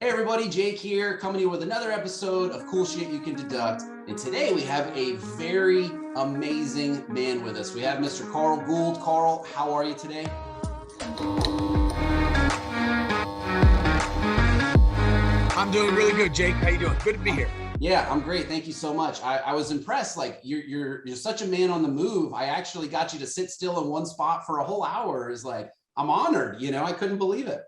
Hey everybody, Jake here, coming to you with another episode of Cool Shit You Can Deduct. And today we have a very amazing man with us. We have Mr. Carl Gould. Carl, how are you today? I'm doing really good, Jake. How you doing? Good to be here. Yeah, I'm great. Thank you so much. I was impressed. Like you're such a man on the move. I actually got you to sit still in one spot for a whole hour. Is like, I'm honored. I couldn't believe it.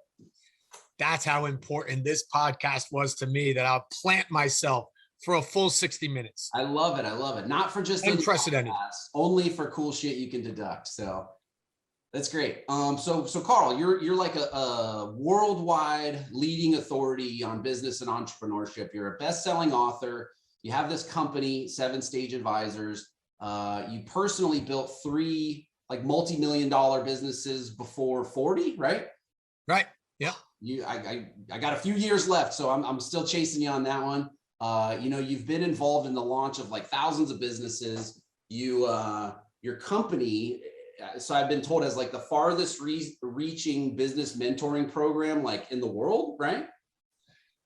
That's how important this podcast was to me, that I'll plant myself for a full 60 minutes. I love it. I love it. Not for just unprecedented, only for cool shit you can deduct. So that's great. So Carl, you're like a worldwide leading authority on business and entrepreneurship. You're a best-selling author. You have this company, 7 Stage Advisors. You personally built 3 like multi-million-dollar businesses before 40, right? Right. Yeah. I got a few years left, so I'm still chasing you on that one. You've been involved in the launch of like thousands of businesses. Your company, so I've been told, has like the farthest reaching business mentoring program like in the world, right?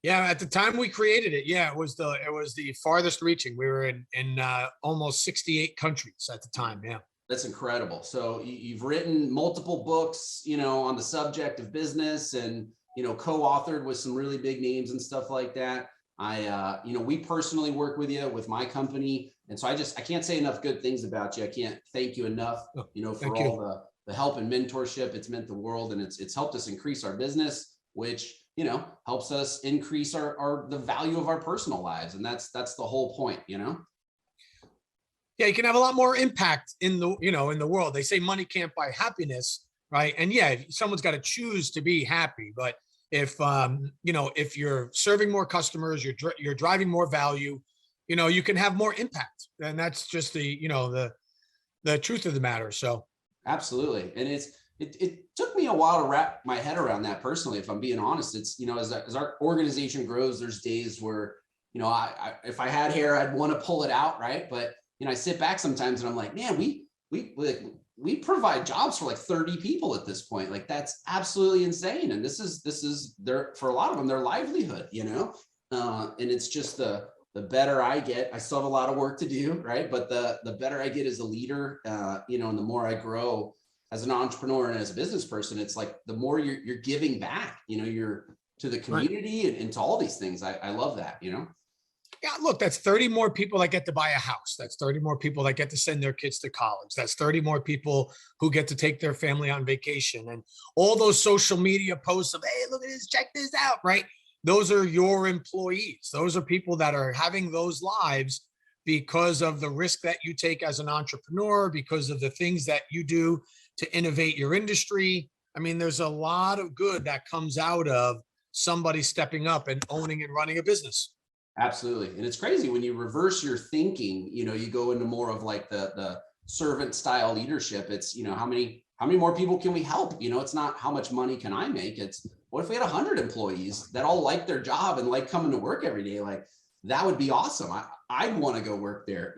Yeah, at the time we created it, yeah, it was the farthest reaching. We were in almost 68 countries at the time. Yeah. That's incredible. So you've written multiple books, on the subject of business, and co-authored with some really big names and stuff like that. We personally work with you with my company, and so I can't say enough good things about you. I can't thank you enough, for all the help and mentorship. It's meant the world, and it's helped us increase our business, which helps us increase the value of our personal lives, and that's the whole point. Yeah, you can have a lot more impact in the world. They say money can't buy happiness, right? And yeah, someone's got to choose to be happy. But if you're serving more customers, you're driving more value, you can have more impact. And that's just the truth of the matter. So absolutely. And it took me a while to wrap my head around that personally, if I'm being honest. It's as our organization grows, there's days where if I had hair, I'd want to pull it out, right? But I sit back sometimes and I'm like, man, we provide jobs for like 30 people at this point. Like, that's absolutely insane. And this is their, for a lot of them, their livelihood, and it's just the better I get. I still have a lot of work to do, right? But the better I get as a leader, and the more I grow as an entrepreneur and as a business person, it's like the more you're giving back, you're to the community, right, and to all these things. I love that, Yeah, look, that's 30 more people that get to buy a house. That's 30 more people that get to send their kids to college. That's 30 more people who get to take their family on vacation. And all those social media posts of, hey, look at this, check this out, right? Those are your employees. Those are people that are having those lives because of the risk that you take as an entrepreneur, because of the things that you do to innovate your industry. I mean, there's a lot of good that comes out of somebody stepping up and owning and running a business. Absolutely. And it's crazy when you reverse your thinking, you go into more of like the servant style leadership. It's, how many more people can we help? It's not how much money can I make? It's what if we had 100 employees that all like their job and like coming to work every day? Like, that would be awesome. I'd want to go work there,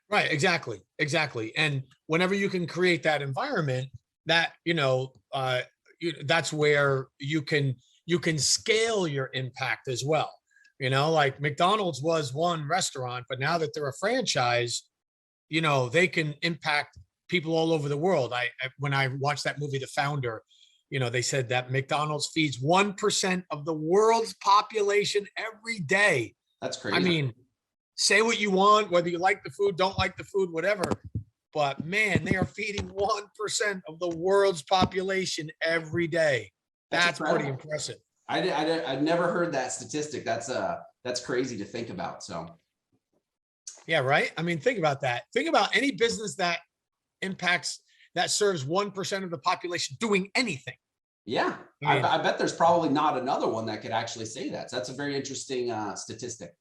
Right. Exactly. And whenever you can create that environment, that, that's where you can scale your impact as well. Like McDonald's was one restaurant, but now that they're a franchise, they can impact people all over the world. When I watched that movie, The Founder, they said that McDonald's feeds 1% of the world's population every day. That's crazy. I mean, say what you want, whether you like the food, don't like the food, whatever. But man, they are feeding 1% of the world's population every day. That's pretty impressive. I've never heard that statistic. That's crazy to think about. So, yeah, right. I mean, think about that. Think about any business that serves 1% of the population doing anything. Yeah, I bet there's probably not another one that could actually say that. So that's a very interesting statistic.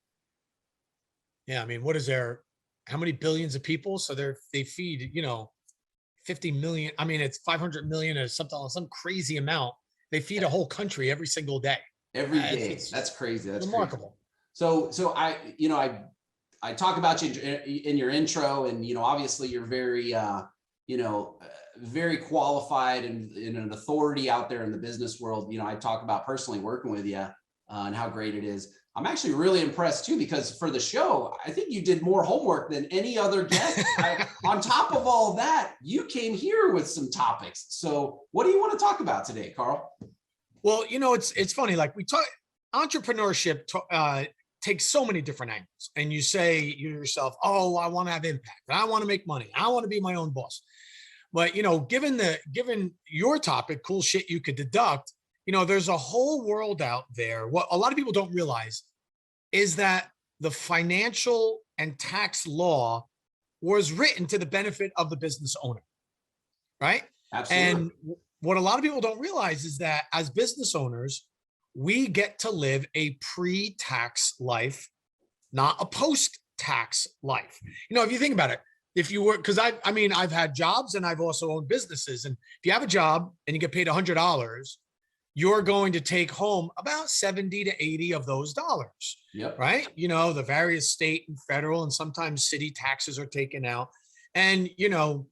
Yeah, I mean, what is there? How many billions of people? So they feed 50 million. I mean, it's 500 million or something, some crazy amount. They feed a whole country every single day. Every day. That's crazy. That's remarkable. Crazy. So I talk about you in your intro, and obviously you're very very qualified and an authority out there in the business world. I talk about personally working with you and how great it is. I'm actually really impressed too, because for the show, I think you did more homework than any other guest. On top of all of that, you came here with some topics. So what do you want to talk about today, Carl? Well, it's funny, like we talk, entrepreneurship takes so many different angles, and you say to yourself, oh, I want to have impact, I want to make money, I want to be my own boss. But, given your topic, cool shit you could deduct, there's a whole world out there. What a lot of people don't realize is that the financial and tax law was written to the benefit of the business owner, right? Absolutely. And what a lot of people don't realize is that as business owners, we get to live a pre-tax life, not a post-tax life. If you think about it, if you work, because I've had jobs and I've also owned businesses. And if you have a job and you get paid $100, you're going to take home about 70 to 80 of those dollars. Yep. Right? The various state and federal and sometimes city taxes are taken out. And,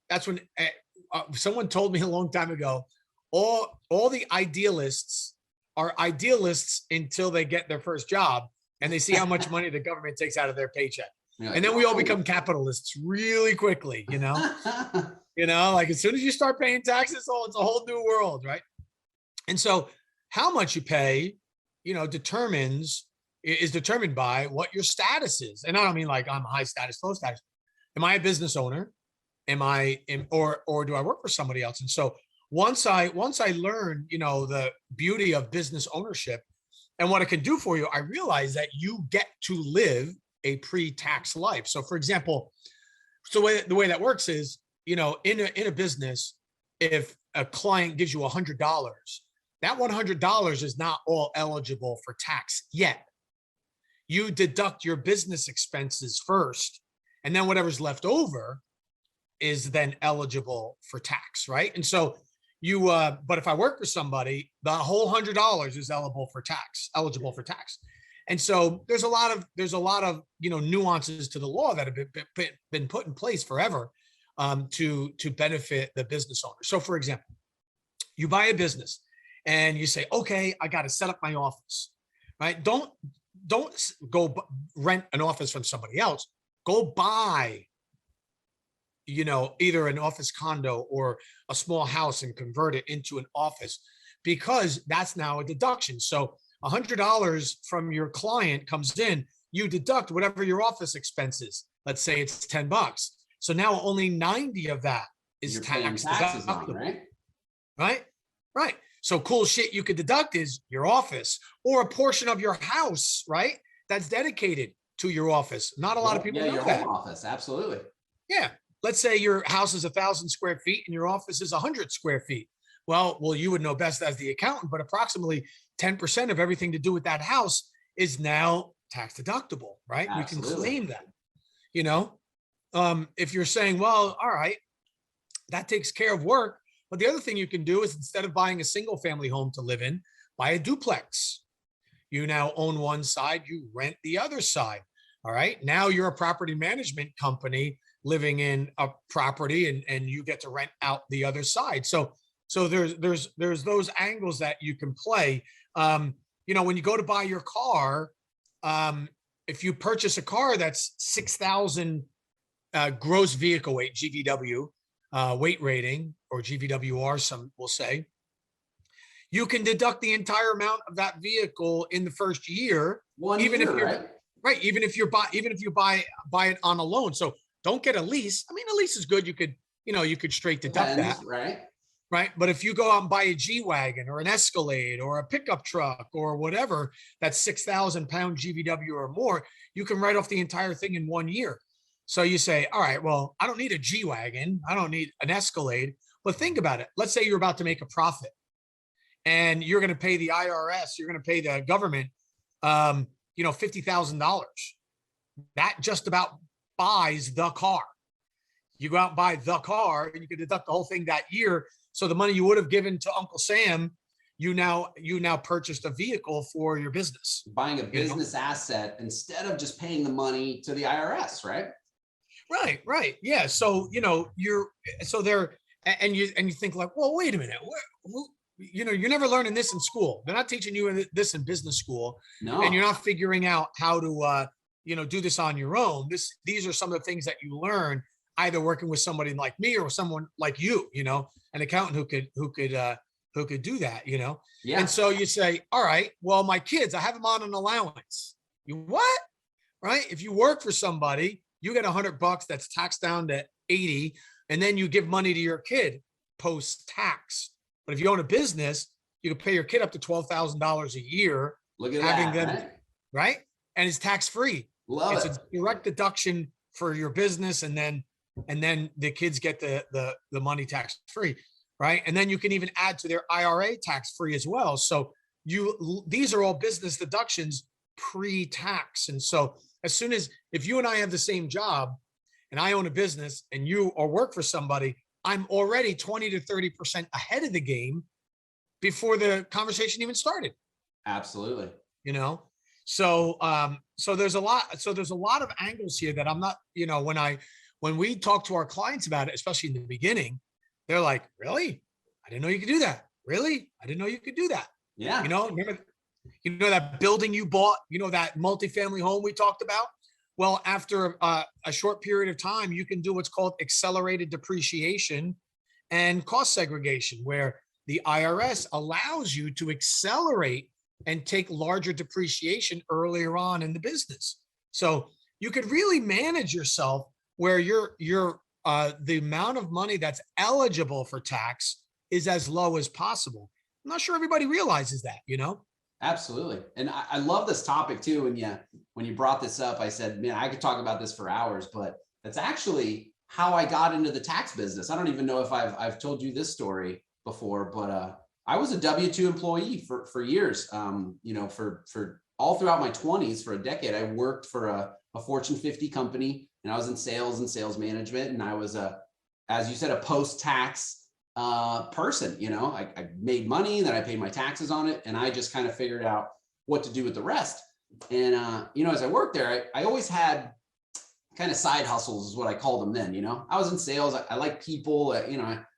that's when someone told me a long time ago, all the idealists are idealists until they get their first job and they see how much money the government takes out of their paycheck. Like, and then we all become capitalists really quickly, like as soon as you start paying taxes, it's a whole new world, right? And so how much you pay, is determined by what your status is. And I don't mean like I'm high status, low status. Am I a business owner? Or do I work for somebody else? And so once I learned, the beauty of business ownership and what it can do for you, I realized that you get to live a pre-tax life. So for example, the way that works is, in a business, if a client gives you $100, that $100 is not all eligible for tax yet. You deduct your business expenses first, and then whatever's left over is then eligible for tax, right? And so but if I work for somebody, the whole $100 is eligible for tax. And so there's a lot of nuances to the law that have been put in place forever to benefit the business owner. So for example, you buy a business and you say, okay, I got to set up my office, right? Don't go rent an office from somebody else. Go buy, either an office condo or a small house and convert it into an office, because that's now a deduction. So $100 from your client comes in, you deduct whatever your office expenses. Let's say it's $10. So now only 90 of that is tax deductible, right? Right. So cool shit you could deduct is your office or a portion of your house, right? That's dedicated to your office. Not a lot of people know that. Home office, absolutely. Yeah. Let's say your house is 1,000 square feet and your office is 100 square feet. Well, you would know best as the accountant, but approximately 10% of everything to do with that house is now tax deductible, right? Absolutely. We can claim that, if you're saying, well, all right, that takes care of work. But the other thing you can do is, instead of buying a single family home to live in, buy a duplex. You now own one side, you rent the other side. All right. Now you're a property management company living in a property and you get to rent out the other side. So there's those angles that you can play. When you go to buy your car, if you purchase a car that's 6,000 gross vehicle weight, GVW, weight rating, or GVWR, some will say, you can deduct the entire amount of that vehicle in the first year. Even if you buy it on a loan. So don't get a lease. I mean, a lease is good. You could straight deduct that. Right. But if you go out and buy a G-Wagon or an Escalade or a pickup truck or whatever, that's 6,000 pound GVW or more, you can write off the entire thing in 1 year. So you say, all right, well, I don't need a G-Wagon. I don't need an Escalade. But think about it. Let's say you're about to make a profit and you're going to pay the IRS, you're going to pay the government, $50,000. That just about buys the car. You go out and buy the car and you can deduct the whole thing that year. So the money you would have given to Uncle Sam, you now purchased a vehicle for your business. Buying a business asset instead of just paying the money to the IRS, right? Right. Yeah. So, And you think like, well, wait a minute, you're never learning this in school. They're not teaching you this in business school, and you're No, not figuring out how to do this on your own. These are some of the things that you learn either working with somebody like me or someone like you, an accountant who could do that, yeah, And so you say, all right, well, my kids, I have them on an allowance. You what? Right? If you work for somebody, you get $100 that's taxed down to 80, and then you give money to your kid post-tax. But if you own a business, you can pay your kid up to $12,000 a year, look at having that, them, right? And it's tax-free. Love It's it. a direct deduction for your business, and then the kids get the money tax-free, right? And then you can even add to their IRA tax-free as well. So these are all business deductions pre-tax. And so if you and I have the same job and I own a business and you or work for somebody, I'm already 20 to 30% ahead of the game before the conversation even started, Absolutely. So there's a lot of angles here that I'm not, when we talk to our clients about it, especially in the beginning, they're like, really? I didn't know you could do that. Really? I didn't know you could do that. Yeah. Remember, that building you bought, that multifamily home we talked about? Well, after a short period of time, you can do what's called accelerated depreciation and cost segregation, where the IRS allows you to accelerate and take larger depreciation earlier on in the business. So you could really manage yourself where the amount of money that's eligible for tax is as low as possible. I'm not sure everybody realizes that, Absolutely. And I love this topic too. And when you brought this up, I said, man, I could talk about this for hours, but that's actually how I got into the tax business. I don't even know if I've told you this story before, but I was a W-2 employee for years. For all throughout my 20s, for a decade, I worked for a Fortune 50 company, and I was in sales and sales management. And I was as you said, a post-tax person. I made money, then I paid my taxes on it, and I just kind of figured out what to do with the rest. And as I worked there, I always had kind of side hustles, is what I called them then. I was in sales. I like people.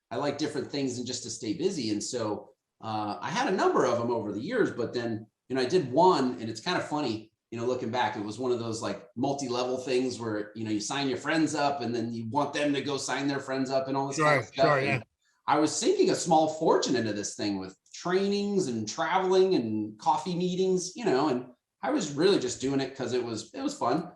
I like different things than just to stay busy. And so I had a number of them over the years, but then I did one, and it's kind of funny. Looking back, it was one of those like multi-level things where you sign your friends up, and then you want them to go sign their friends up, and all this kind of stuff. Sure, yeah. I was sinking a small fortune into this thing with trainings and traveling and coffee meetings, and I was really just doing it because it was fun.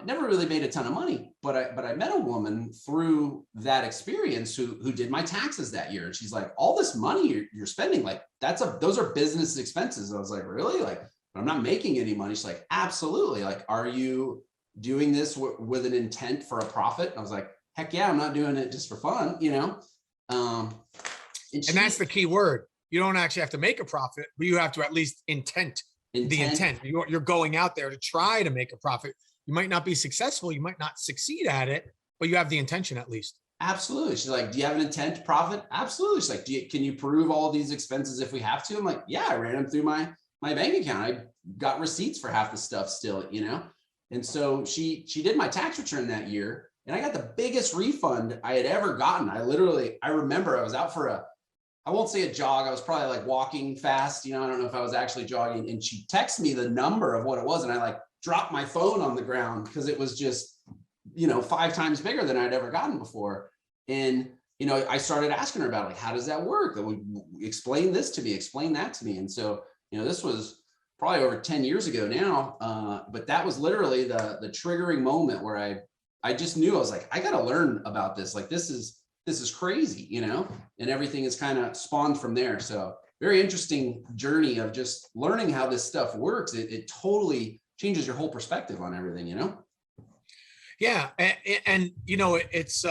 Never really made a ton of money, but I met a woman through that experience who did my taxes that year. And she's like, all this money you're spending, like those are business expenses. I was like, really? Like, I'm not making any money. She's like, absolutely. Like, are you doing this with an intent for a profit? And I was like, heck yeah, I'm not doing it just for fun, And that's the key word. You don't actually have to make a profit, but you have to at least intent. The intent. You're going out there to try to make a profit. You might not be successful. You might not succeed at it, but you have the intention at least. Absolutely. She's like, do you have an intent to profit? Absolutely. She's like, can you prove all these expenses if we have to? I'm like, yeah, I ran them through my bank account. I got receipts for half the stuff still, And so she did my tax return that year, and I got the biggest refund I had ever gotten. I remember I was out for I won't say a jog. I was probably like walking fast. I don't know if I was actually jogging, and she texted me the number of what it was. And I like dropped my phone on the ground because it was just, 5 times bigger than I'd ever gotten before. And, I started asking her about like, how does that work? Explain this to me, explain that to me. And so, this was probably over 10 years ago now. But that was literally the triggering moment where I just knew. I was like, I got to learn about this. Like, this is crazy, and everything is kind of spawned from there. So very interesting journey of just learning how this stuff works. It totally changes your whole perspective on everything, Yeah. And it's,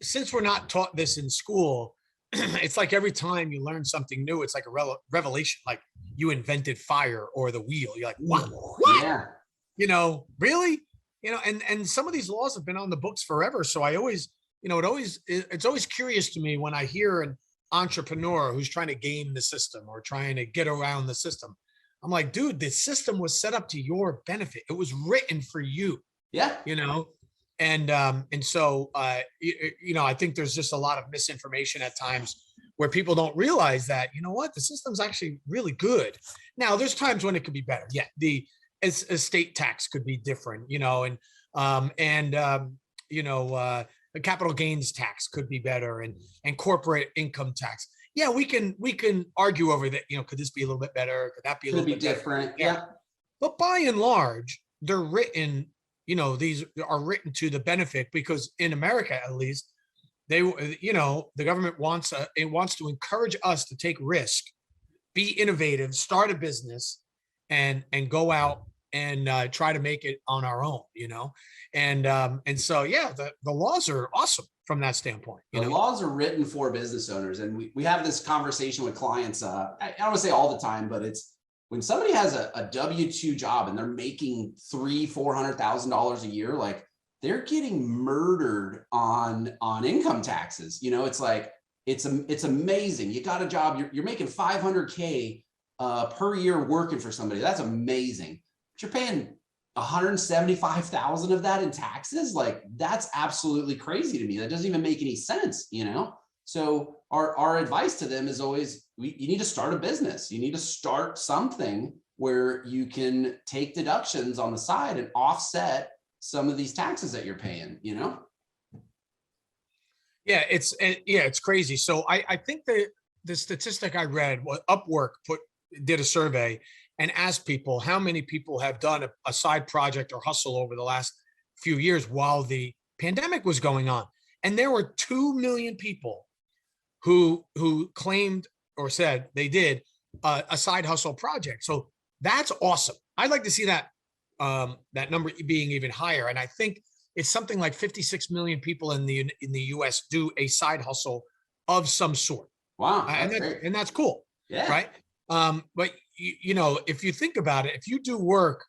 since we're not taught this in school, it's like every time you learn something new, it's like a revelation, like you invented fire or the wheel. You're like, what? Yeah. Really? And some of these laws have been on the books forever. So I always, it's always curious to me when I hear an entrepreneur who's trying to game the system or trying to get around the system. I'm like, dude, the system was set up to your benefit. It was written for you. Yeah. And so, I think there's just a lot of misinformation at times where people don't realize that, you know what, the system's actually really good. Now, there's times when it could be better. Yeah, the estate tax could be different, the capital gains tax could be better, and corporate income tax. Yeah, we can argue over that. Could this be a little bit better? Could that be a Could little be bit better? different. Yeah. Yeah. But by and large, they're written, these are written to the benefit, because in America, at least, the government wants to encourage us to take risk, be innovative, start a business, and go out and try to make it on our own, and so, yeah, the laws are awesome from that standpoint. The laws are written for business owners, and we have this conversation with clients. I don't want to say all the time, but it's when somebody has a W-2 job and they're making $300,000-$400,000 a year, like, they're getting murdered on income taxes. It's like, it's amazing. You got a job, you're making $500K per year working for somebody. That's amazing. But you're paying $175,000 of that in taxes. Like, that's absolutely crazy to me. That doesn't even make any sense. So our advice to them is always, you need to start a business. You need to start something where you can take deductions on the side and offset some of these taxes that you're paying. Yeah, it's crazy. So I think the statistic I read was Upwork did a survey and asked people how many people have done a side project or hustle over the last few years while the pandemic was going on. And there were 2 million people who claimed or said they did a side hustle project. So that's awesome. I'd like to see that number being even higher. And I think it's something like 56 million people in the US do a side hustle of some sort. Wow. And that's cool. Yeah. Right. But if you think about it, if you do work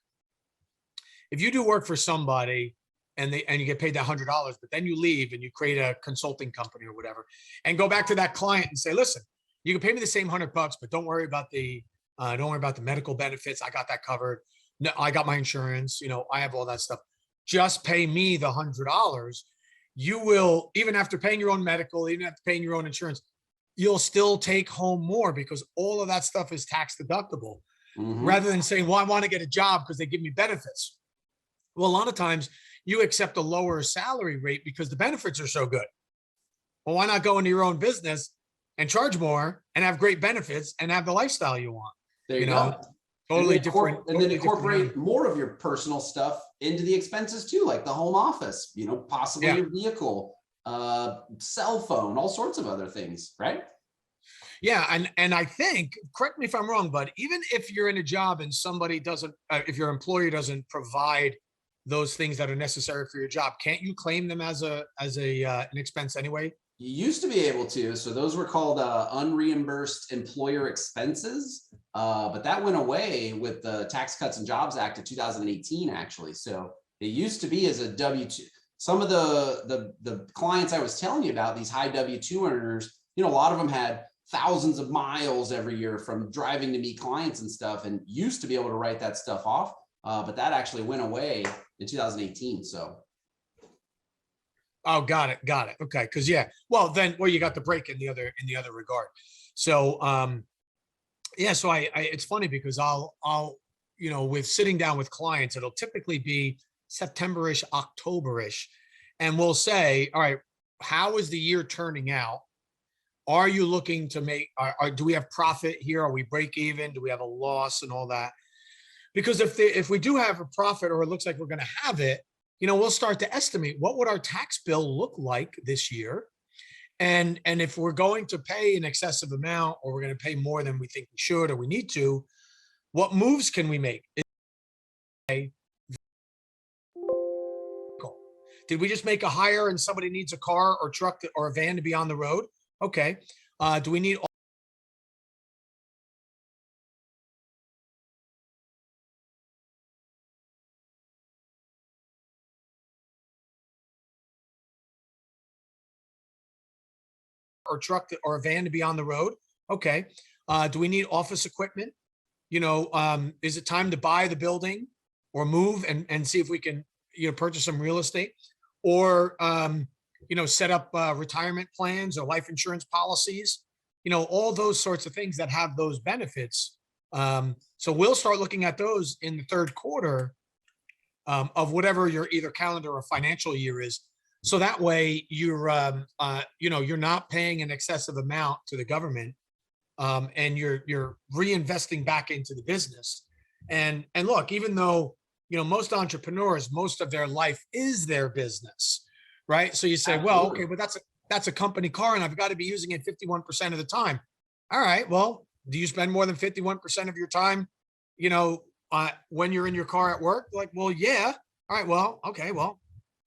for somebody and you get paid that $100, but then you leave and you create a consulting company or whatever, and go back to that client and say, listen, you can pay me the same $100, but don't worry about the medical benefits. I got that covered. No, I got my insurance. I have all that stuff. Just pay me the $100. You will, even after paying your own medical, even after paying your own insurance, you'll still take home more, because all of that stuff is tax deductible. Mm-hmm. Rather than saying, well, I want to get a job because they give me benefits. Well, a lot of times you accept a lower salary rate because the benefits are so good. Well, why not go into your own business and charge more and have great benefits and have the lifestyle you want? There you go. Totally different. And then incorporate more of your personal stuff into the expenses too, like the home office, possibly your vehicle, cell phone, all sorts of other things, right? Yeah. And I think, correct me if I'm wrong, but even if you're in a job and somebody doesn't, if your employer doesn't provide those things that are necessary for your job, can't you claim them as an expense anyway? You used to be able to. So those were called unreimbursed employer expenses. But that went away with the Tax Cuts and Jobs Act of 2018, actually. So it used to be as a W-2. Some of the clients I was telling you about, these high W-2 earners, a lot of them had thousands of miles every year from driving to meet clients and stuff, and used to be able to write that stuff off. But that actually went away in 2018. So. Oh, got it. Okay. Cause you got the break in the other regard. So, so it's funny because I'll, with sitting down with clients, it'll typically be September-ish, October-ish. And we'll say, all right, how is the year turning out? Are you looking to make, do we have profit here? Are we break even? Do we have a loss and all that? Because if we do have a profit, or it looks like we're going to have it, we'll start to estimate what would our tax bill look like this year. And if we're going to pay an excessive amount, or we're going to pay more than we think we should or we need to, what moves can we make? Did we just make a hire and somebody needs a car or truck or a van to be on the road? Okay. Do we need or truck or a van to be on the road? Okay. Do we need office equipment? Is it time to buy the building or move and see if we can, purchase some real estate? or, set up retirement plans or life insurance policies, all those sorts of things that have those benefits. So we'll start looking at those in the third quarter of whatever your either calendar or financial year is. So that way you're not paying an excessive amount to the government, and you're reinvesting back into the business. And look, even though, most entrepreneurs, most of their life is their business, right? So you say, well, okay, but that's a company car and I've got to be using it 51% of the time. All right, well, do you spend more than 51% of your time, when you're in your car at work? Like, well, yeah. All right, well, okay, well,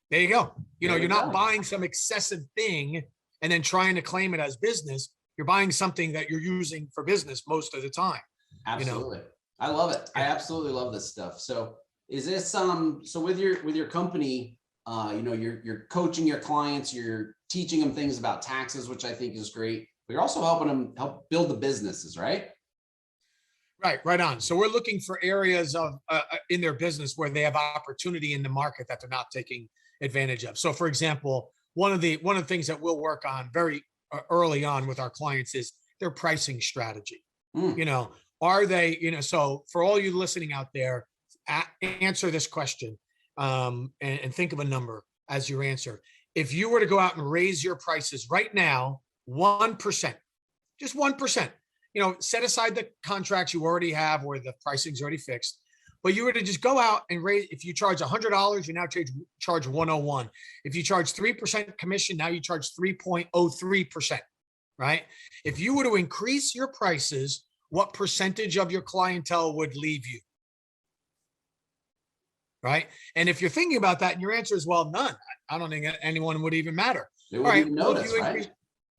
there you go. You're not buying some excessive thing and then trying to claim it as business. You're buying something that you're using for business most of the time. Absolutely. I love it. I absolutely love this stuff. So is this, so with your company, you're coaching your clients, you're teaching them things about taxes, which I think is great, but you're also helping them help build the businesses, right? Right on. So we're looking for areas of in their business where they have opportunity in the market that they're not taking advantage of. So, for example, one of the things that we'll work on very early on with our clients is their pricing strategy. Are they, so for all you listening out there, answer this question, and think of a number as your answer. If you were to go out and raise your prices right now, 1%, just 1%, set aside the contracts you already have where the pricing's already fixed, but you were to just go out and raise, if you charge $100, you now charge 101. If you charge 3% commission, now you charge 3.03%, right? If you were to increase your prices, what percentage of your clientele would leave you? Right? And if you're thinking about that and your answer is, well, none, I don't think anyone would even matter. They wouldn't even notice, right?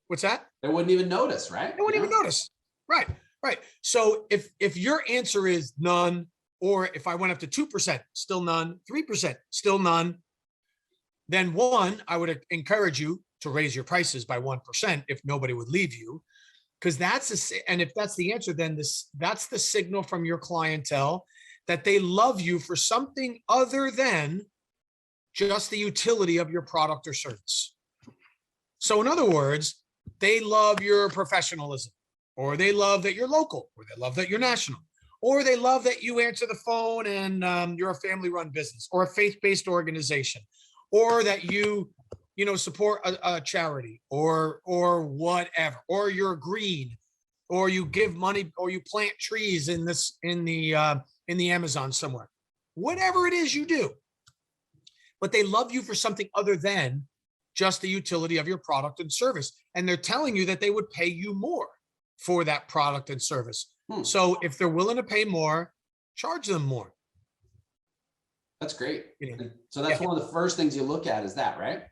What's that? They wouldn't even notice, right? They wouldn't even notice. Right. So if your answer is none, or if I went up to 2%, still none, 3%, still none, then one, I would encourage you to raise your prices by 1% if nobody would leave you, because and if that's the answer, then that's the signal from your clientele that they love you for something other than just the utility of your product or service. So in other words, they love your professionalism, or they love that you're local, or they love that you're national, or they love that you answer the phone and you're a family-run business or a faith-based organization, or that you support a charity or whatever, or you're green, or you give money, or you plant trees in the Amazon somewhere, whatever it is you do. But they love you for something other than just the utility of your product and service. And they're telling you that they would pay you more for that product and service. So if they're willing to pay more, charge them more. That's great. So that's one of the first things you look at, is that, right?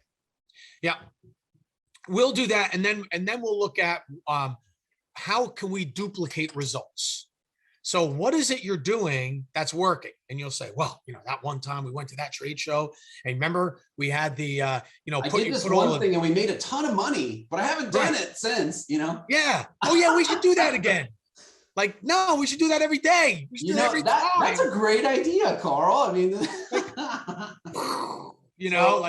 Yeah. We'll do that. And then we'll look at how can we duplicate results? So what is it you're doing that's working? And you'll say, well, that one time we went to that trade show, and remember we had the, I did this one thing and we made a ton of money, but I haven't done it since, Yeah. Oh yeah, we should do that again. Like, no, we should do that every day. We should do that every time. That's a great idea, Carl. I mean,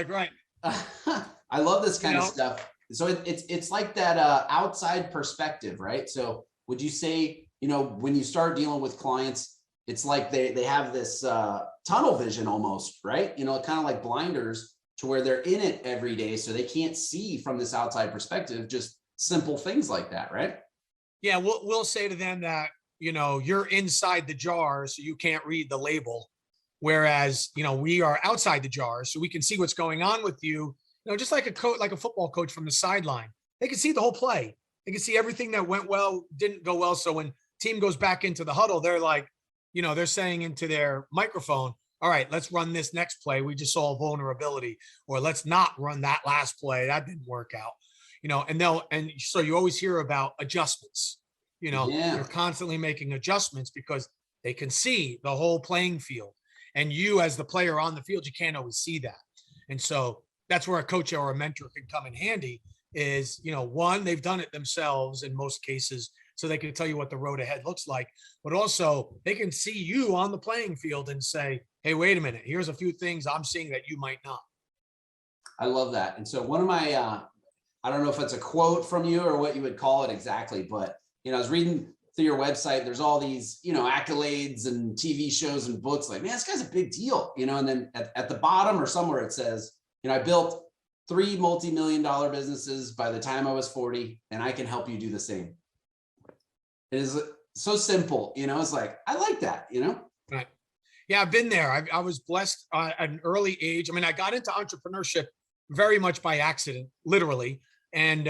right. I love this kind of stuff. So it's like that outside perspective, right? So would you say, when you start dealing with clients, it's like they have this tunnel vision almost, right? Kind of like blinders, to where they're in it every day, so they can't see from this outside perspective, just simple things like that, right? Yeah, we'll say to them that, you're inside the jar, so you can't read the label. Whereas, we are outside the jar, so we can see what's going on with you. Just like a football coach from the sideline, they can see the whole play. They can see everything that went well, didn't go well. So when team goes back into the huddle, they're like, they're saying into their microphone, all right, let's run this next play. We just saw a vulnerability, or let's not run that last play. That didn't work out. And so you always hear about adjustments. They're constantly making adjustments because they can see the whole playing field. And you, as the player on the field, you can't always see that. And so that's where a coach or a mentor can come in handy. Is, one, they've done it themselves in most cases, so they can tell you what the road ahead looks like. But also, they can see you on the playing field and say, hey, wait a minute, here's a few things I'm seeing that you might not. I love that. And so one of my, I don't know if it's a quote from you or what you would call it exactly, but, I was reading through your website, there's all these, accolades and TV shows and books like, man, this guy's a big deal, and then at the bottom or somewhere it says, I built 3 multi-million-dollar businesses by the time I was 40, and I can help you do the same. It is so simple, it's like, I like that, Right. Yeah, I've been there. I was blessed at an early age. I mean, I got into entrepreneurship very much by accident, literally. And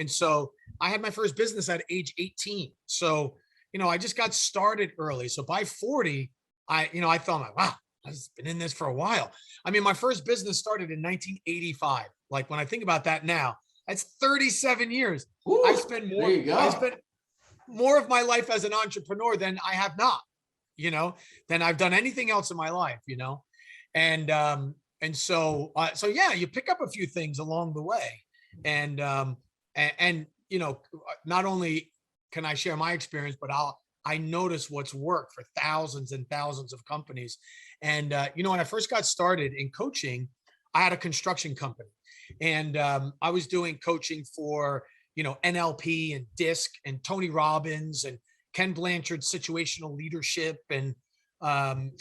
so I had my first business at age 18. So, I just got started early. So by 40, I thought, like, wow, I've been in this for a while. I mean, my first business started in 1985. Like when I think about that now, that's 37 years. Ooh, I spent more of my life as an entrepreneur than I have not, than I've done anything else in my life, and so yeah, you pick up a few things along the way, and not only can I share my experience, but I notice what's worked for thousands and thousands of companies. And when I first got started in coaching, I had a construction company, and I was doing coaching for NLP and DISC and Tony Robbins and Ken Blanchard's situational leadership and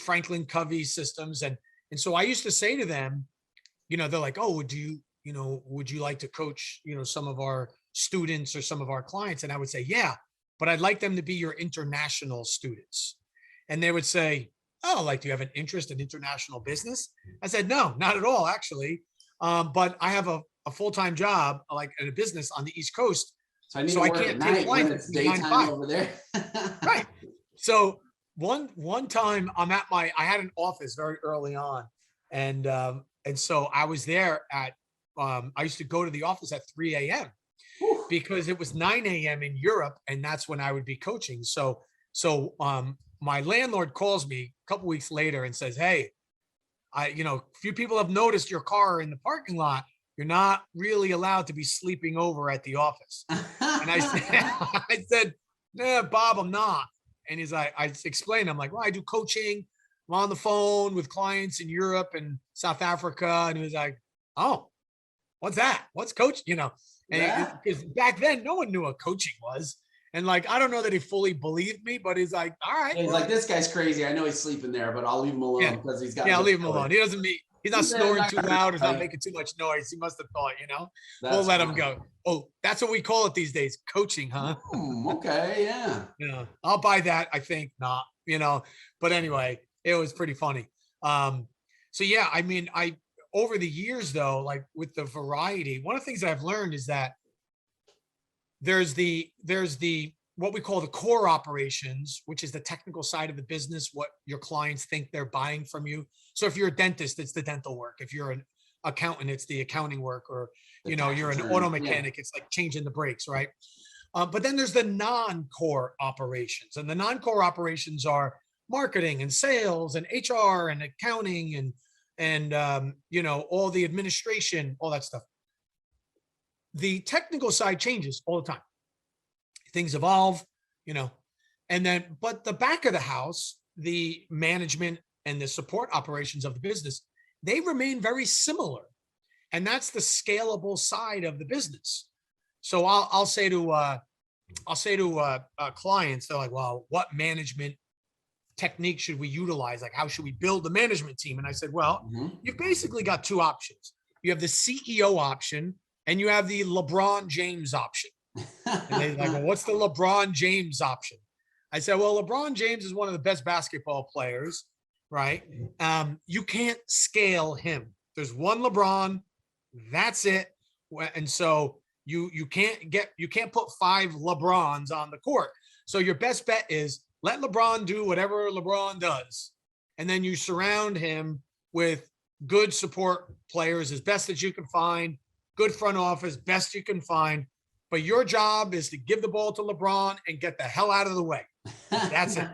Franklin Covey's systems. And so I used to say to them, they're like, oh, would you like to coach, some of our students or some of our clients? And I would say, yeah, but I'd like them to be your international students. And they would say, oh, like, do you have an interest in international business? I said, no, not at all, actually. But I have a full-time job, like in a business on the East Coast. So I can't take flights when it's daytime over there. Right. So one time I had an office very early on, and so I was there at I used to go to the office at 3 a.m. because it was 9 a.m. in Europe, and that's when I would be coaching. So my landlord calls me a couple weeks later and says, hey, a few people have noticed your car in the parking lot. You're not really allowed to be sleeping over at the office. And I said, nah, Bob, I'm not. And he's like, I explained, I'm like, well, I do coaching. I'm on the phone with clients in Europe and South Africa. And he was like, oh, what's that? What's coach? And because back then no one knew what coaching was. And like, I don't know that he fully believed me, but he's like, all right. He's like, this guy's crazy. I know he's sleeping there, but I'll leave him alone because he's got. Yeah, I'll leave him alone. He doesn't meet. He's not snoring too loud. He's not making too much noise. He must have thought, we'll let him go. Oh, that's what we call it these days. Coaching, huh? Okay. Yeah. Yeah. I'll buy that. I think not, but anyway, it was pretty funny. So yeah, I mean, over the years though, like with the variety, one of the things that I've learned is that there's the what we call the core operations, which is the technical side of the business, what your clients think they're buying from you. So if you're a dentist, it's the dental work. If you're an accountant, it's the accounting work, or, you're an auto mechanic, it's like changing the brakes, right? But then there's the non-core operations, and the non-core operations are marketing and sales and HR and accounting and all the administration, all that stuff. The technical side changes all the time. Things evolve, but the back of the house, the management and the support operations of the business, they remain very similar. And that's the scalable side of the business. So I'll say to clients, they're like, well, what management technique should we utilize? Like, how should we build the management team? And I said, well, you've basically got 2 options. You have the CEO option and you have the LeBron James option. And they're like, well, what's the LeBron James option? I said, well, LeBron James is one of the best basketball players, right? You can't scale him. There's one LeBron, that's it. And so you can't put 5 LeBrons on the court. So your best bet is let LeBron do whatever LeBron does. And then you surround him with good support players as best as you can find, good front office, best you can find. But your job is to give the ball to LeBron and get the hell out of the way. That's it.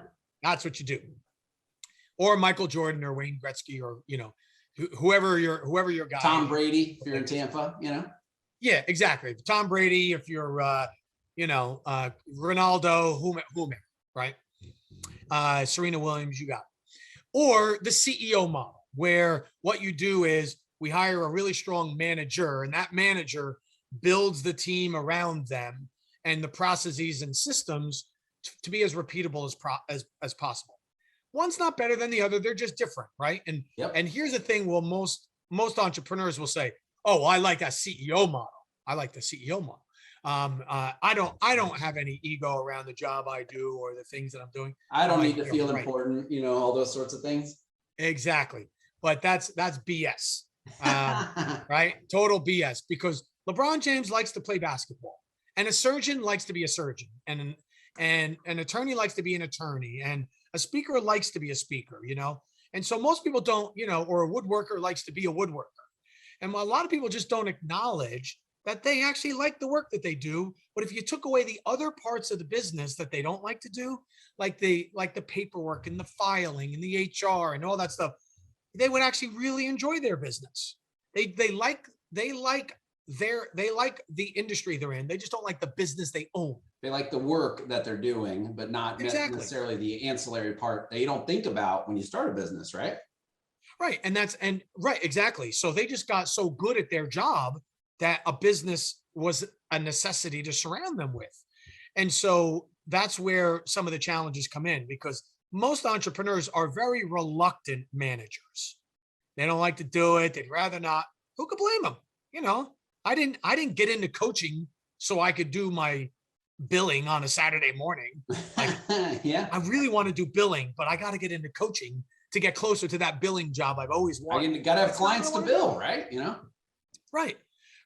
That's what you do. Or Michael Jordan or Wayne Gretzky or, whoever your guy. Tom Brady, if you're in Tampa, Yeah, exactly. Tom Brady, if you're, Ronaldo, whomever, right? Serena Williams, you got it. Or the CEO model, where what you do is we hire a really strong manager, and that manager builds the team around them and the processes and systems to be as repeatable as possible. One's not better than the other. They're just different, right? And here's the thing. Well, most entrepreneurs will say, oh, I like that CEO model. I like the CEO model. I don't have any ego around the job I do or the things that I'm doing. I don't need to feel important, all those sorts of things. Exactly. But that's BS. Right? Total BS, because LeBron James likes to play basketball, and a surgeon likes to be a surgeon, and an attorney likes to be an attorney, and a speaker likes to be a speaker, And so most people don't, or a woodworker likes to be a woodworker. And a lot of people just don't acknowledge that they actually like the work that they do. But if you took away the other parts of the business that they don't like to do, like the paperwork and the filing and the HR and all that stuff, they would actually really enjoy their business. They like the industry they're in. They just don't like the business they own. They like the work that they're doing, but not necessarily the ancillary part that you don't think about when you start a business, right? Right. Right, exactly. So they just got so good at their job that a business was a necessity to surround them with. And so that's where some of the challenges come in, because most entrepreneurs are very reluctant managers. They don't like to do it. They'd rather not. Who could blame them? I didn't get into coaching so I could do my billing on a Saturday morning. Yeah. I really want to do billing, but I got to get into coaching to get closer to that billing job I've always wanted. You got to have clients to bill, right?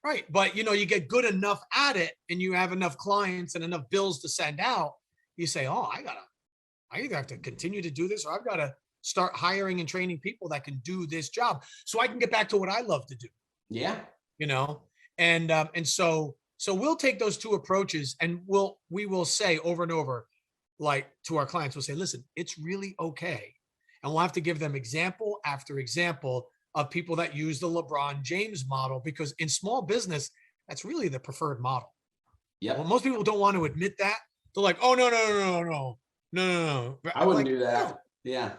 Right. But you get good enough at it, and you have enough clients and enough bills to send out. You say, oh, I either have to continue to do this, or I've got to start hiring and training people that can do this job so I can get back to what I love to do. Yeah. And so we'll take those two approaches, and we will say over and over, like to our clients, we'll say, listen, it's really okay. And we'll have to give them example after example of people that use the LeBron James model, because in small business, that's really the preferred model. Yeah. Well, most people don't want to admit that. They're like, oh, no. I wouldn't do that. No. Yeah.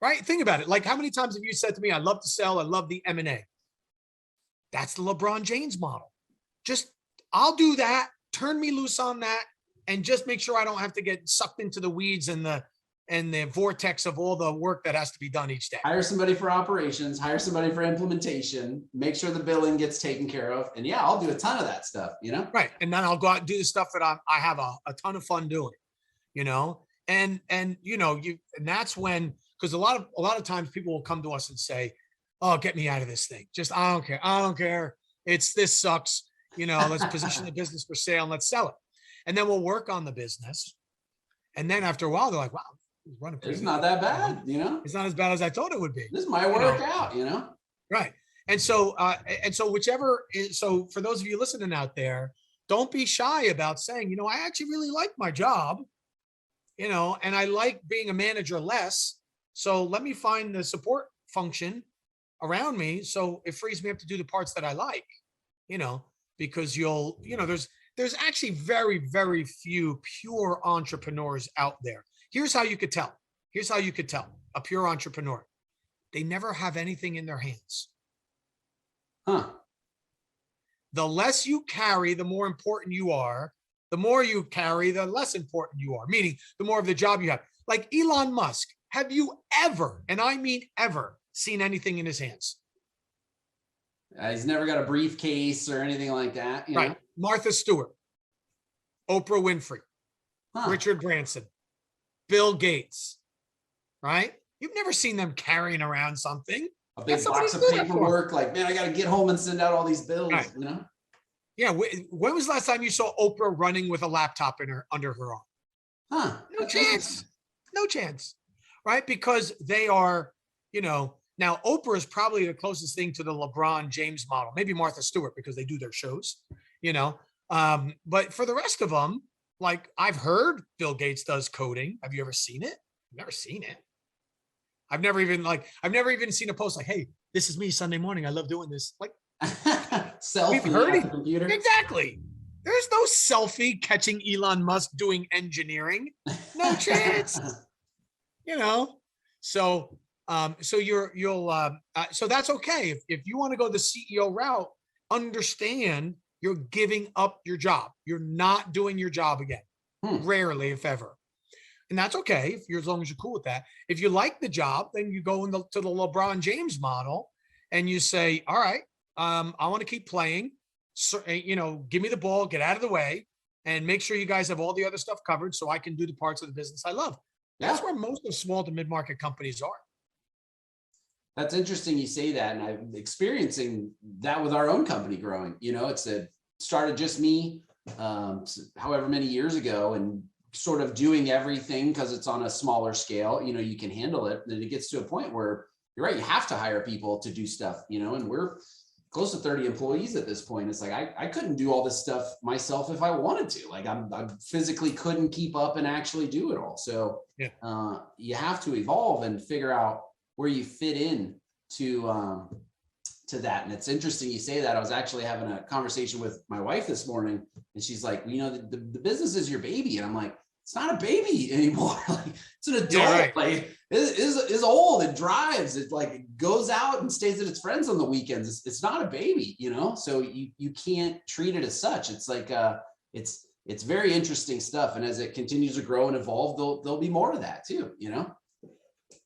Right. Think about it. Like, how many times have you said to me, I love to sell, I love the M&A? That's the LeBron James model. I'll do that. Turn me loose on that, and just make sure I don't have to get sucked into the weeds and the vortex of all the work that has to be done each day. Hire somebody for operations, hire somebody for implementation, make sure the billing gets taken care of. And yeah, I'll do a ton of that stuff, Right. And then I'll go out and do the stuff that I have a ton of fun doing, and that's when, because a lot of times people will come to us and say, oh, get me out of this thing. Just, I don't care. This sucks. Let's position the business for sale and let's sell it. And then we'll work on the business. And then after a while, they're like, wow, it's not that bad, It's not as bad as I thought it would be. This might work out, Right. And so so for those of you listening out there, don't be shy about saying, I actually really like my job, and I like being a manager less. So let me find the support function around me, so it frees me up to do the parts that I like, because there's actually very, very few pure entrepreneurs out there. Here's how you could tell a pure entrepreneur. They never have anything in their hands. The less you carry, the more important you are. The more you carry, the less important you are, meaning the more of the job you have. Like Elon Musk, have you ever, and I mean ever, seen anything in his hands? He's never got a briefcase or anything like that. Right. Martha Stewart, Oprah Winfrey, Richard Branson, Bill Gates, right? You've never seen them carrying around something. A big box of paperwork, like, man, I got to get home and send out all these bills, right. Yeah. When was the last time you saw Oprah running with a laptop under her arm? No chance. No chance. Right? Because they are, now Oprah is probably the closest thing to the LeBron James model, maybe Martha Stewart, because they do their shows, but for the rest of them, like, I've heard Bill Gates does coding. Have you ever seen it? I've never seen it. I've never even seen a post like, hey, this is me Sunday morning. I love doing this. Like, selfie we've heard it. Computer. Exactly. There's no selfie catching Elon Musk doing engineering. No chance. So So so that's okay. If you want to go the CEO route, understand you're giving up your job. You're not doing your job again. Rarely, if ever. And that's okay if you're, as long as you're cool with that. If you like the job, then you go to the LeBron James model and you say, all right, I want to keep playing. So, give me the ball, get out of the way, and make sure you guys have all the other stuff covered so I can do the parts of the business I love. That's where most of small to mid-market companies are. That's interesting you say that, and I'm experiencing that with our own company growing. It started just me, however many years ago, and sort of doing everything because it's on a smaller scale. You can handle it. Then it gets to a point where you're right, you have to hire people to do stuff. And we're close to 30 employees at this point. It's like I couldn't do all this stuff myself if I wanted to. Like I physically couldn't keep up and actually do it all. So you have to evolve and figure out where you fit in to that. And it's interesting you say that. I was actually having a conversation with my wife this morning, and she's like, the business is your baby. And I'm like, it's not a baby anymore. Like it's an adult. Yeah, right. Like it is old. It drives. It like goes out and stays with its friends on the weekends. It's not a baby, So you can't treat it as such. It's like it's very interesting stuff. And as it continues to grow and evolve, there'll be more of that too.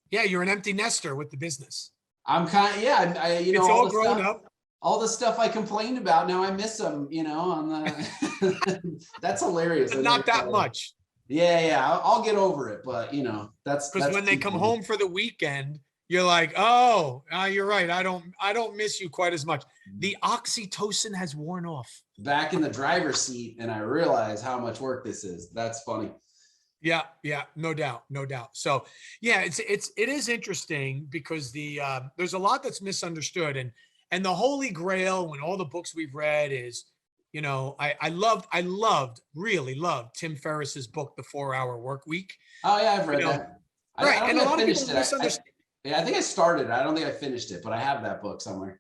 Yeah, you're an empty nester with the business. I'm kind of, it's all grown up. All the stuff I complained about, now I miss them, on the, that's hilarious. But not that much. Yeah, I'll get over it, but that's because when they come home for the weekend, you're like, oh, you're right. I don't miss you quite as much. The oxytocin has worn off. Back in the driver's seat, and I realize how much work this is. That's funny. Yeah, no doubt. So yeah, it is interesting because there's a lot that's misunderstood, and the holy grail when all the books we've read is, I really loved Tim Ferriss's book, The 4-Hour Work Week. Oh yeah, I've read that. Right, and a lot of people misunderstand. I think I started. I don't think I finished it, but I have that book somewhere.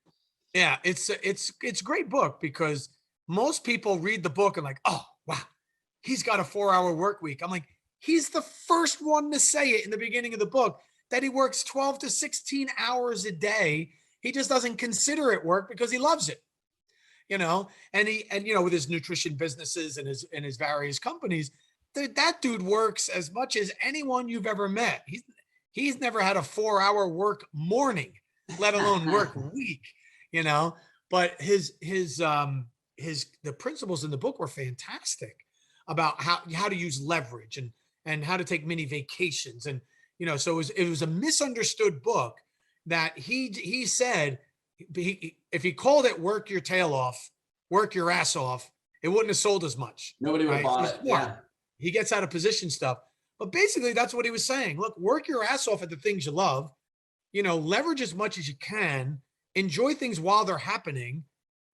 Yeah, it's a great book because most people read the book and like, oh wow, he's got a 4-hour work week. I'm like, he's the first one to say it in the beginning of the book that he works 12 to 16 hours a day. He just doesn't consider it work because he loves it, and with his nutrition businesses and his various companies, that dude works as much as anyone you've ever met. He's never had a 4-hour work morning, let alone work week, but the principles in the book were fantastic about how to use leverage and how to take mini vacations. And, so it was a misunderstood book that he said, if he called it work your tail off, work your ass off, it wouldn't have sold as much. Nobody would have bought it. Yeah. He gets out of position stuff. But basically that's what he was saying. Look, work your ass off at the things you love, leverage as much as you can, enjoy things while they're happening,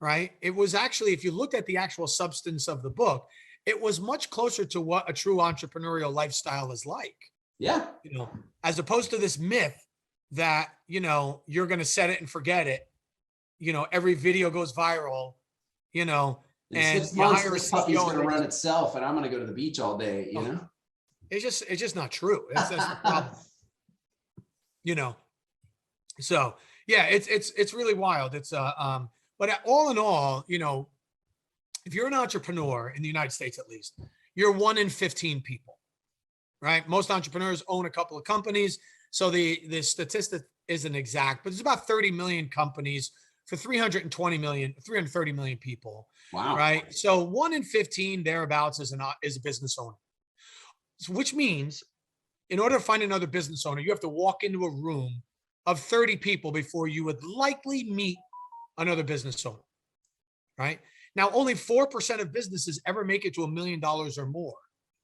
right? It was actually, if you looked at the actual substance of the book, it was much closer to what a true entrepreneurial lifestyle is like. Yeah. As opposed to this myth that, you're going to set it and forget it. Every video goes viral, and this puppy's going to run itself and I'm going to go to the beach all day, It's just not true. That's the problem. So yeah, it's really wild. It's but all in all, if you're an entrepreneur in the United States, at least, you're 1 in 15 people, right? Most entrepreneurs own a couple of companies. So the statistic isn't exact, but there's about 30 million companies for 330 million people. Wow. Right. So 1 in 15 thereabouts is a business owner. So, which means in order to find another business owner, you have to walk into a room of 30 people before you would likely meet another business owner. Right. Now, only 4% of businesses ever make it to $1 million or more.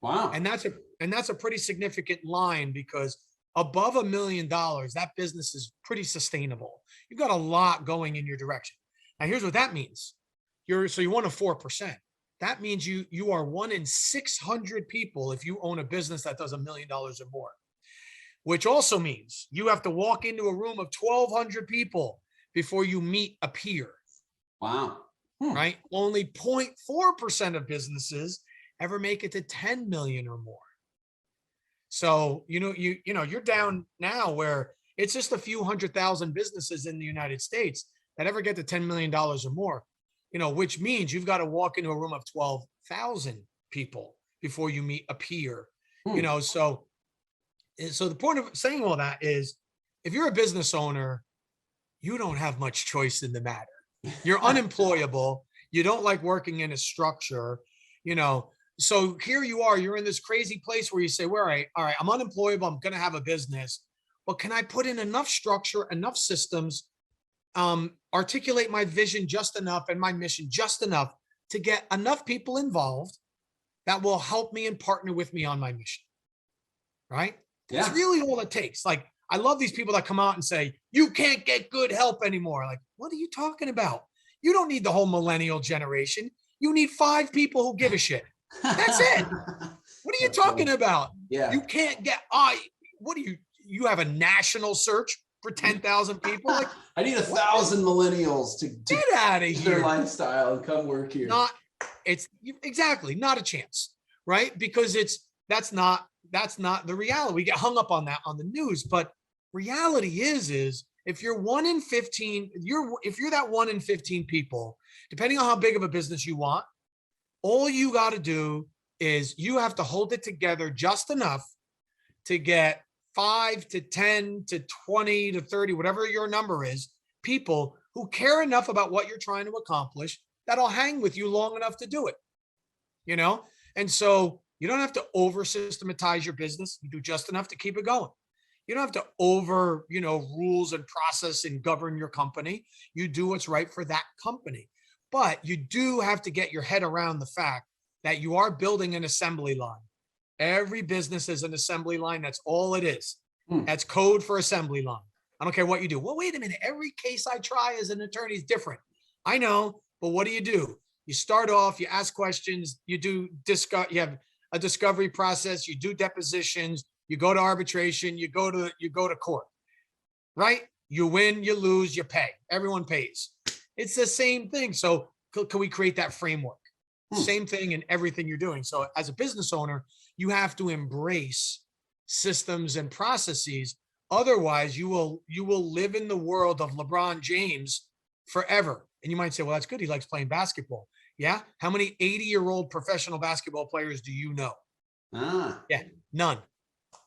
Wow. And that's a pretty significant line because above $1 million, that business is pretty sustainable. You've got a lot going in your direction. Now, here's what that means. So you want a 4%. That means you are 1 in 600 people if you own a business that does $1 million or more, which also means you have to walk into a room of 1,200 people before you meet a peer. Wow. Right? Only 0.4% of businesses ever make it to 10 million or more. So, you're down now where It's just a few 100,000 businesses in the United States that ever get to $10 million or more, which means you've got to walk into a room of 12,000 people before you meet a peer, so the point of saying all that is, if you're a business owner, you don't have much choice in the matter. You're unemployable. You don't like working in a structure, so here you are, you're in this crazy place where you say, well, all right, I'm unemployable. I'm going to have a business, but can I put in enough structure, enough systems, articulate my vision just enough and my mission just enough to get enough people involved that will help me and partner with me on my mission, right? Yeah. It's really all it takes. Like, I love these people that come out and say, you can't get good help anymore. Like, what are you talking about? You don't need the whole millennial generation. You need 5 people who give a shit. That's it. What are you talking about? Yeah. You can't get, what do you have a national search for 10,000 people? Like, I need 1,000 millennials to get out of here. Their lifestyle and come work here. Exactly not a chance, right? Because that's not the reality. We get hung up on that on the news, but reality is if you're 1 in 15, if you're that 1 in 15 people, depending on how big of a business you want, all you got to do is you have to hold it together just enough to get 5 to 10 to 20 to 30, whatever your number is, people who care enough about what you're trying to accomplish that'll hang with you long enough to do it, And so you don't have to over systematize your business. You do just enough to keep it going. You don't have to over, rules and process and govern your company. You do what's right for that company. But you do have to get your head around the fact that you are building an assembly line. Every business is an assembly line. That's all it is. That's code for assembly line. I don't care what you do. Well, wait a minute. Every case I try as an attorney is different. I know, but what do? You start off, you ask questions, you have a discovery process, you do depositions, you go to arbitration, you go to court, right? You win, you lose, you pay. Everyone pays. It's the same thing. So can we create that framework? Same thing in everything you're doing. So as a business owner, you have to embrace systems and processes. Otherwise, you will live in the world of LeBron James forever. And you might say, well, that's good. He likes playing basketball. Yeah. How many 80-year-old professional basketball players do you know? Yeah, none.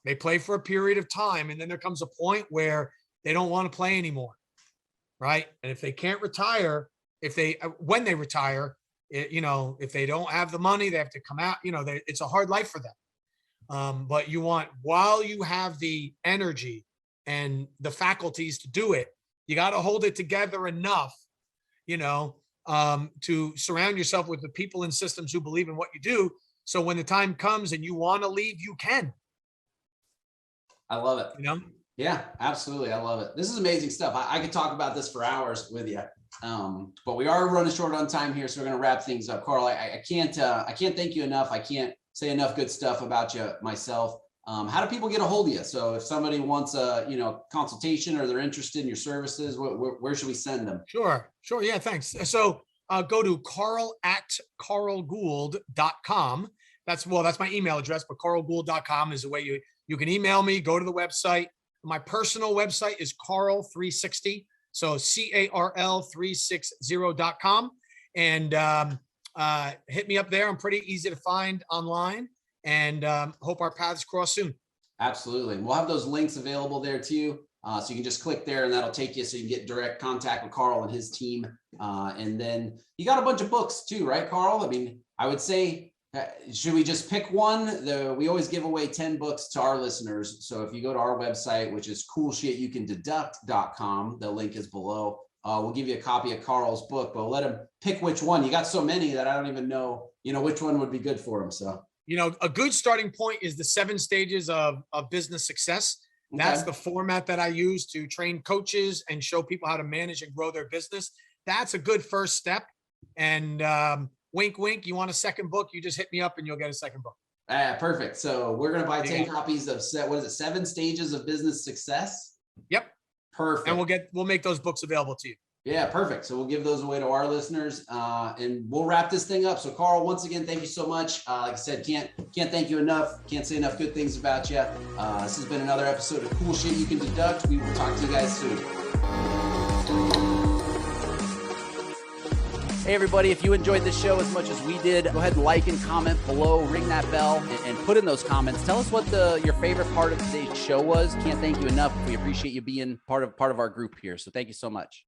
They play for a period of time, and then there comes a point where they don't want to play anymore, right? And if they can't retire, when they retire, if they don't have the money, they have to come out. It's a hard life for them. But while you have the energy and the faculties to do it, you got to hold it together enough, to surround yourself with the people and systems who believe in what you do. So when the time comes and you want to leave, you can. I love it. Yeah, absolutely. I love it. This is amazing stuff. I could talk about this for hours with you. But we are running short on time here, so we're going to wrap things up. Carl, I can't thank you enough. I can't say enough good stuff about you myself. How do people get a hold of you? So if somebody wants a consultation or they're interested in your services, where should we send them? Sure. Yeah, thanks. So go to carl@carlgould.com. That's my email address, but carlgould.com is the way you can email me. Go to the website. My personal website is Carl360. So CARL360.com, and hit me up there. I'm pretty easy to find online, and hope our paths cross soon. Absolutely. We'll have those links available there too. So you can just click there and that'll take you so you can get direct contact with Carl and his team. And then you got a bunch of books too, right, Carl? I mean, I would say, should we just pick one? We always give away 10 books to our listeners. So if you go to our website, which is coolshitYouCanDeduct.com, the link is below. We'll give you a copy of Carl's book, but let him pick which one. You got so many that I don't even know, which one would be good for him. So, a good starting point is the 7 stages of business success. Okay. That's the format that I use to train coaches and show people how to manage and grow their business. That's a good first step. And, wink, wink. You want a second book? You just hit me up and you'll get a second book. Perfect. So we're going to buy 10 copies of 7 stages of business success. Yep. Perfect. And we'll make those books available to you. Yeah, perfect. So we'll give those away to our listeners, and we'll wrap this thing up. So Carl, once again, thank you so much. Like I said, can't thank you enough. Can't say enough good things about you. This has been another episode of Cool Shit You Can Deduct. We will talk to you guys soon. Hey everybody, if you enjoyed this show as much as we did, go ahead and like and comment below, ring that bell, and put in those comments. Tell us what your favorite part of today's show was. Can't thank you enough. We appreciate you being part of our group here. So thank you so much.